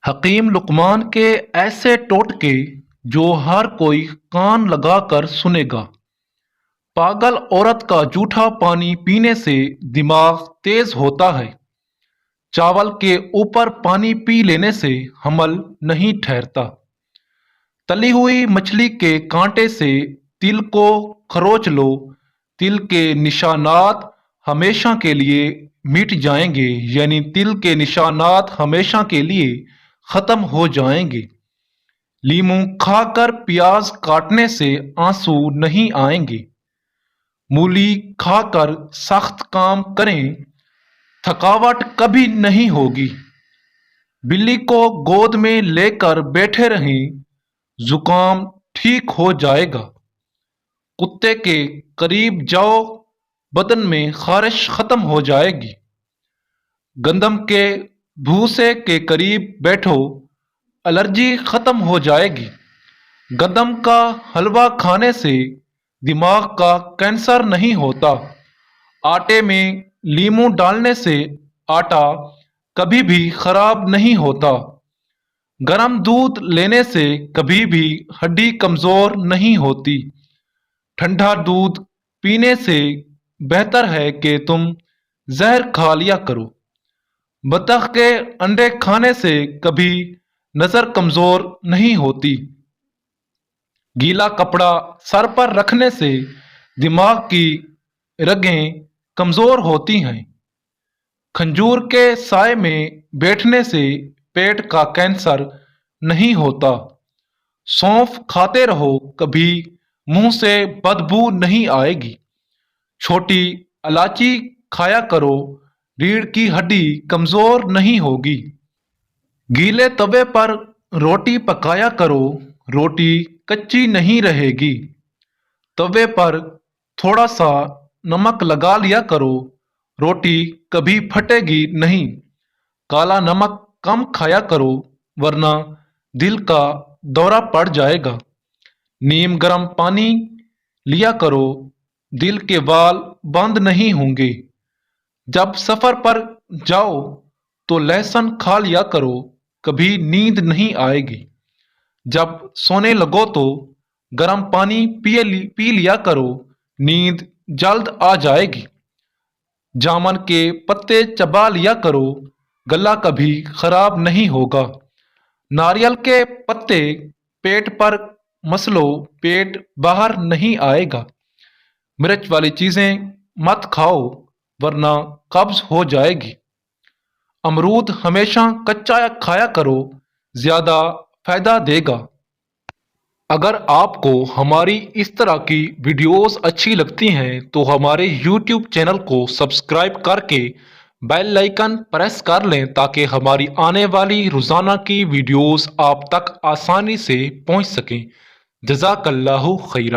हकीम लुकमान के ऐसे टोटके जो हर कोई कान लगाकर सुनेगा। पागल औरत का जूठा पानी पीने से दिमाग तेज होता है। चावल के ऊपर पानी पी लेने से हमल नहीं ठहरता। तली हुई मछली के कांटे से तिल को खरोच लो, तिल के निशानात हमेशा के लिए मिट जाएंगे, यानी तिल के निशानात हमेशा के लिए खत्म हो जाएंगे। लीमू खाकर प्याज काटने से आंसू नहीं आएंगे। मूली खाकर सख्त काम करें, थकावट कभी नहीं होगी। बिल्ली को गोद में लेकर बैठे रहें, जुकाम ठीक हो जाएगा। कुत्ते के करीब जाओ, बदन में खारिश खत्म हो जाएगी। गंदम के भूसे के करीब बैठो, एलर्जी खत्म हो जाएगी। गंदम का हलवा खाने से दिमाग का कैंसर नहीं होता। आटे में लीमू डालने से आटा कभी भी खराब नहीं होता। गर्म दूध लेने से कभी भी हड्डी कमजोर नहीं होती। ठंडा दूध पीने से बेहतर है कि तुम जहर खा लिया करो। बतख के अंडे खाने से कभी नजर कमजोर नहीं होती। गीला कपड़ा सर पर रखने से दिमाग की रगें कमजोर होती हैं। खंजूर के साए में बैठने से पेट का कैंसर नहीं होता। सौंफ खाते रहो, कभी मुंह से बदबू नहीं आएगी। छोटी इलायची खाया करो, रीढ़ की हड्डी कमजोर नहीं होगी। गीले तवे पर रोटी पकाया करो, रोटी कच्ची नहीं रहेगी। तवे पर थोड़ा सा नमक लगा लिया करो, रोटी कभी फटेगी नहीं। काला नमक कम खाया करो, वरना दिल का दौरा पड़ जाएगा। नीम गर्म पानी लिया करो, दिल के वाल बंद नहीं होंगे। जब सफर पर जाओ तो लहसुन खा लिया करो, कभी नींद नहीं आएगी। जब सोने लगो तो गर्म पानी पी लिया करो, नींद जल्द आ जाएगी। जामुन के पत्ते चबा लिया करो, गला कभी खराब नहीं होगा। नारियल के पत्ते पेट पर मसलो, पेट बाहर नहीं आएगा। मिर्च वाली चीजें मत खाओ, वरना कब्ज हो जाएगी। अमरूद हमेशा कच्चा खाया करो, ज्यादा फायदा देगा। अगर आपको हमारी इस तरह की वीडियोस अच्छी लगती हैं तो हमारे YouTube चैनल को सब्सक्राइब करके बेल आइकन प्रेस कर लें, ताकि हमारी आने वाली रोज़ाना की वीडियोस आप तक आसानी से पहुंच सकें। जज़ाकल्लाहु खैरा।